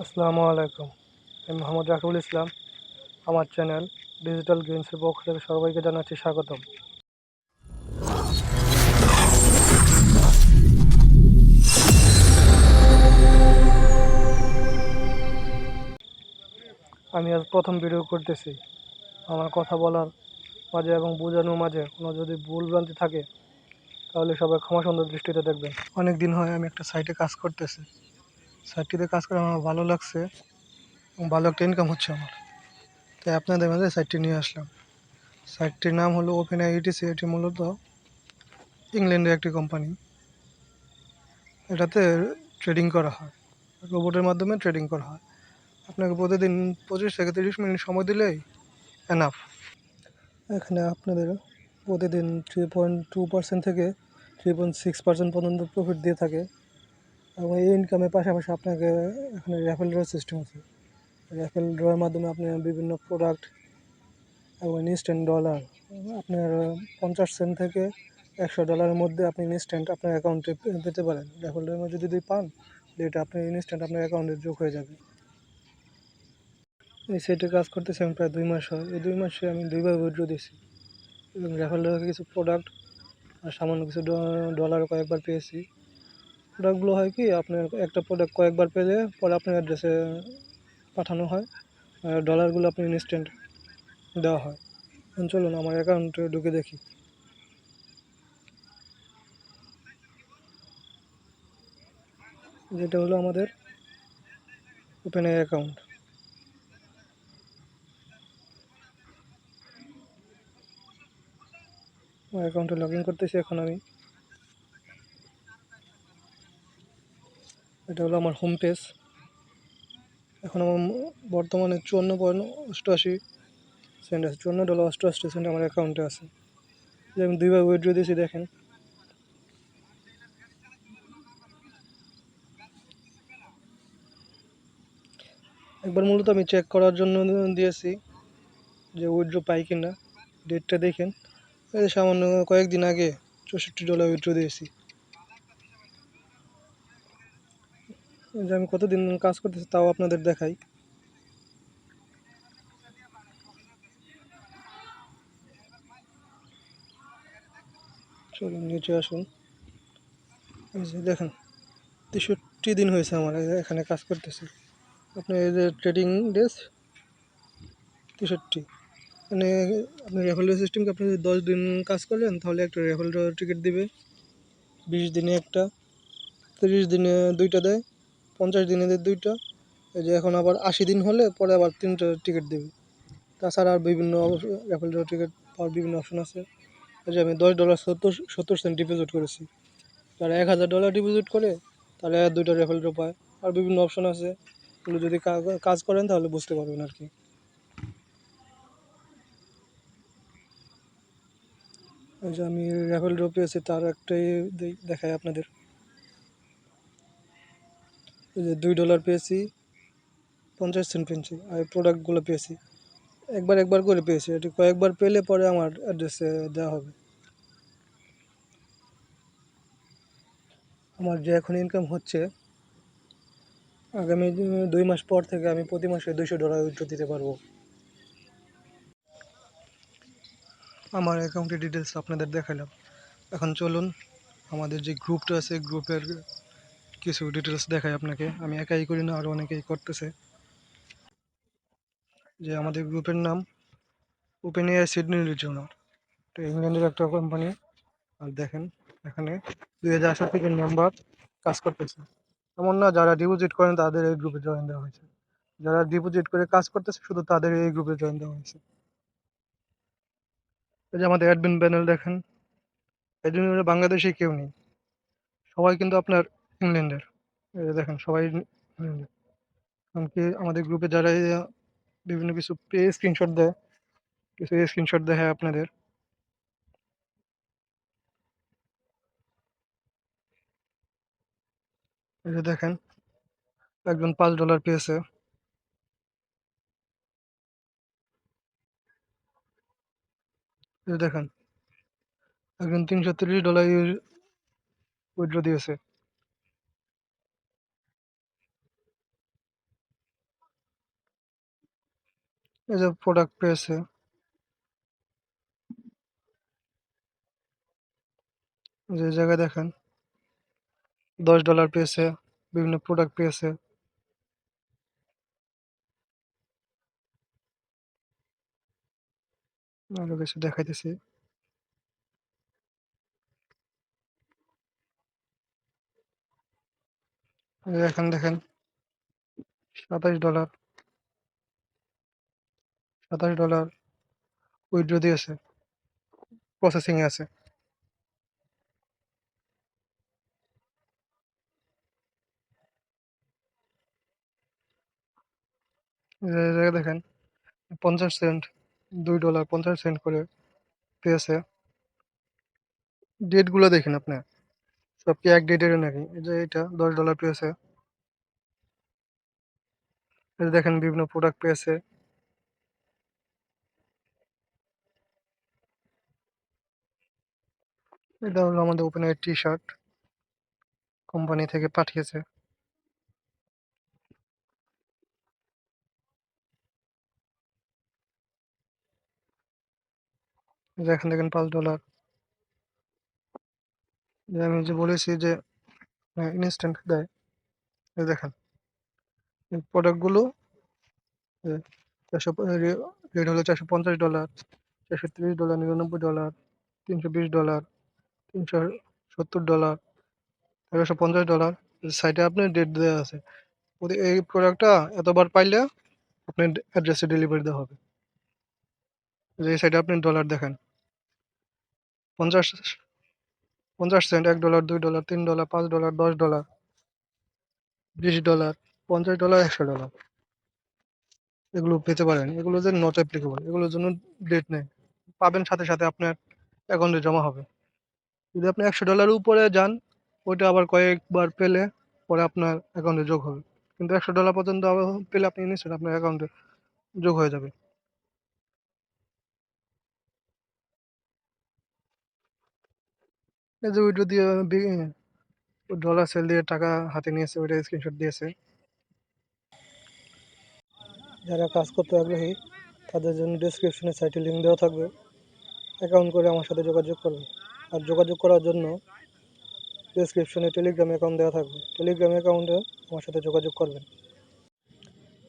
আসসালামু আলাইকুম। আমি মোহাম্মদ রাকিবুল ইসলাম। আমার চ্যানেল ডিজিটাল গেমসের পক্ষ থেকে সবাইকে জানাচ্ছি স্বাগতম। আমি আজ প্রথম ভিডিও করতেছি। আমার কথা বলার মাঝে এবং বোঝানোর মাঝে কোনো যদি ভুলভ্রান্তি থাকে তাহলে সবাই ক্ষমা সুন্দর দৃষ্টিতে দেখবেন। অনেক দিন হয় আমি একটা সাইটে কাজ করতেছি। সাইটটিতে কাজ করে আমার ভালো লাগছে এবং ভালো একটা ইনকাম হচ্ছে আমার, তাই আপনাদের মাঝে সাইটটি নিয়ে আসলাম। সাইটটির নাম হলো OpenAI ETC। এটি মূলত ইংল্যান্ডের একটি কোম্পানি। এটাতে ট্রেডিং করা হয়, রোবটের মাধ্যমে ট্রেডিং করা হয়। আপনাকে প্রতিদিন 25 থেকে 30 মিনিট সময় দিলেই এনাফ। এখানে আপনাদের প্রতিদিন 3.2% থেকে 3.6% পর্যন্ত প্রফিট দিয়ে থাকে এবং এই ইনকামের পাশাপাশি আপনাকে এখানে র্যাফেল ড্র সিস্টেম আছে। র্যাফেল ড্রয়ের মাধ্যমে আপনি বিভিন্ন প্রোডাক্ট এবং ইনস্ট্যান্ট ডলার আপনার 50 সেন্ট থেকে $100 মধ্যে আপনি ইনস্ট্যান্ট আপনার অ্যাকাউন্টে পেতে পারেন। র্যাফেল ড্রয়ের মধ্যে যদি পান, এটা আপনি ইনস্ট্যান্ট আপনার অ্যাকাউন্টে যোগ হয়ে যাবে। এই সাইটে কাজ করতেছি আমি প্রায় 2 মাস হয়। এই 2 মাসে আমি 2বার উইথড্র দিয়েছি এবং র্যাফেল ড্রয়ে কিছু প্রোডাক্ট আর সামান্য কিছু ডলার কয়েকবার পেয়েছি। প্রোডাক্টগুলো হয় কি, আপনার একটা প্রোডাক্ট কয়েকবার পেলে পরে আপনার অ্যাড্রেসে পাঠানো হয়, আর ডলারগুলো আপনি ইনস্ট্যান্ট দেওয়া হয়। চলুন আমার অ্যাকাউন্টে ঢুকে দেখি। যেটা হলো আমাদের OpenAI অ্যাকাউন্ট। আমার অ্যাকাউন্টে লগ ইন করতেছি এখন আমি। এটা হলো আমার হোম পেজ। এখন আমার বর্তমানে 54.88 সেন্ট আছে, $54.88 আমার অ্যাকাউন্টে আছে। যে আমি 2বার উইথড্র দিয়েছি দেখেন। একবার মূলত আমি চেক করার জন্য দিয়েছি যে উইথড্র পাই কিনা। ডেটটা দেখেন, এই যে সামান্য কয়েকদিন আগে $64 উইথড্র দিয়েছি। যে আমি কতদিন কাজ করতেছি তাও আপনাদের দেখাই। চলুন নিচে আসুন। এই যে দেখেন, 63 দিন হয়েছে আমার এখানে কাজ করতেছি। আপনি এই যে ট্রেডিং ডেস 63, মানে আপনি র্যাফেল ড্র সিস্টেমকে আপনি যদি 10 দিন কাজ করলেন তাহলে একটা র্যাফেল ড্র টিকিট দিবে। 20 দিনে একটা, 30 দিনে 2টা দেয়, 50 দিনে দেয় 2টা। এই যে এখন আবার 80 দিন হলে পরে আবার 3টা টিকিট দেবে। তাছাড়া আর বিভিন্ন র্যাফেল ড্র টিকিট পাওয়ার বিভিন্ন অপশন আছে। এই যে আমি $10.70 ডিপোজিট করেছি। যারা $1000 ডিপোজিট করে তাহলে 2টা র্যাফেল ড্র পায়। আর বিভিন্ন অপশন আছে, এগুলো যদি কাজ করেন তাহলে বুঝতে পারবেন আর কি। এই যে আমি র্যাফেল ড্র পেয়েছি তার একটাই দেখাই আপনাদের। এই যে $2 পেয়েছি, 50 সেন্ট পেয়েছি, আর প্রোডাক্টগুলো পেয়েছি একবার করে পেয়েছি। এটি কয়েকবার পেলে পরে আমার অ্যাড্রেসে দেওয়া হবে। আমার যে এখন ইনকাম হচ্ছে, আগামী 2 মাস পর থেকে আমি প্রতি মাসে $200 উইথড্র দিতে পারবো। আমার অ্যাকাউন্টের ডিটেলস আপনাদের দেখালাম। এখন চলুন আমাদের যে গ্রুপটা আছে গ্রুপের কিছু ডিটেলস দেখাই আপনাকে। আমি একাই করি না, আরও অনেকেই করতেছে। যে আমাদের গ্রুপের নাম OpenAI সিডনি রিজিওনাল, এটা ইংল্যান্ডের একটা কোম্পানি। আর দেখেন এখানে 2018 থেকে মেম্বার কাজ করতেছে। এমন না যারা ডিপোজিট করেন তাদের এই গ্রুপে জয়েন দেওয়া হয়েছে, যারা ডিপোজিট করে কাজ করতেছে শুধু তাদের এই গ্রুপে জয়েন দেওয়া হয়েছে। এই যে আমাদের অ্যাডমিন প্যানেল দেখেন, অ্যাডমিন বাংলাদেশে কেউ নেই, সবাই কিন্তু আপনার ইংল্যান্ডের। এই যে দেখেন সবাই ইংল্যান্ডের। এমনকি আমাদের গ্রুপে যারা এই বিভিন্ন কিছু স্ক্রিনশট দেয়, কিছু স্ক্রিনশট দেখায় আপনাদের। এই যে দেখেন একজন $5 পেয়েছে। এই যে দেখেন একজন $330 উইথড্র দিয়েছে। এই যে প্রোডাক্ট পেয়েছে, যে জায়গায় দেখেন $10 পেয়েছে, বিভিন্ন প্রোডাক্ট পেয়েছে। আরো কিছু দেখাইতেছি। এই যে এখানে দেখেন $27 $27 উইথড্র দিয়েছে, প্রসেসিং এ আছে। এই যে জায়গায় দেখেন 50 সেন্ট, $2 50 সেন্ট করে পেয়েছে। ডেট গুলো দেখেন আপনি, সব কি এক ডেটের নাকি? এই যে এটা $10 পেয়েছে। এই যে দেখেন বিভিন্ন প্রোডাক্ট পেয়েছে। এটা হলো আমাদের ওপেন এর টি শার্ট, কোম্পানি থেকে পাঠিয়েছে। এই যে এখানে দেখেন $5। যে আমি যে বলেছি যে ইনস্ট্যান্ট দেয়। এই দেখেন এই প্রোডাক্টগুলো, চারশো রেট হলো $450, $430, $99, $320, $370, $150। সাইটে আপনার ডেট দেওয়া আছে। এই প্রোডাক্টটা এতবার পাইলে আপনার অ্যাড্রেসে ডেলিভারি দেওয়া হবে। যে এই সাইডে আপনি ডলার দেখেন, 50 সেন্ট, $1, $2, $3, $5, $10, $20, $50, $100 এগুলো পেতে পারেন। এগুলো যে নট অ্যাপ্লিকেবল, এগুলোর জন্য ডেট নেই, পাবেন সাথে সাথে আপনার অ্যাকাউন্টে জমা হবে। যদি আপনি $100 উপরে যান, ওইটা আবার কয়েকবার পেলে পরে আপনার অ্যাকাউন্টে যোগ হবে। কিন্তু $100 পর্যন্ত পেলে আপনি নিশ্চিত আপনার অ্যাকাউন্টে যোগ হয়ে যাবে। এই যে ওইটা দিয়ে ডলার সেল দিয়ে টাকা হাতে নিয়েছে, ওইটা স্ক্রিনশট দিয়েছে। যারা কাজ করতে আগ্রহী তাদের জন্য ডেসক্রিপশনে সাইটে লিঙ্ক দেওয়া থাকবে, অ্যাকাউন্ট করে আমার সাথে যোগাযোগ করবে। আর যোগাযোগ করার জন্য ডেসক্রিপশনে টেলিগ্রাম অ্যাকাউন্ট দেওয়া থাকবে, টেলিগ্রাম অ্যাকাউন্টে আমার সাথে যোগাযোগ করবেন।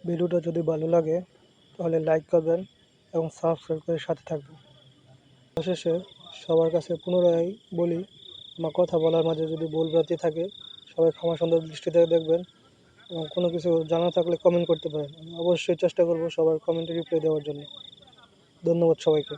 ভিডিওটা যদি ভালো লাগে তাহলে লাইক করবেন এবং সাবস্ক্রাইব করে সাথে থাকবেন। অবশেষে সবার কাছে পুনরায় বলি, আমার কথা বলার মাঝে যদি ভুলভ্রান্তি থাকে সবাই ক্ষমা সুন্দর দৃষ্টিতে দেখবেন, এবং কোনো কিছু জানা থাকলে কমেন্ট করতে পারেন। আমি অবশ্যই চেষ্টা করব সবার কমেন্টে রিপ্লাই দেওয়ার জন্য। ধন্যবাদ সবাইকে।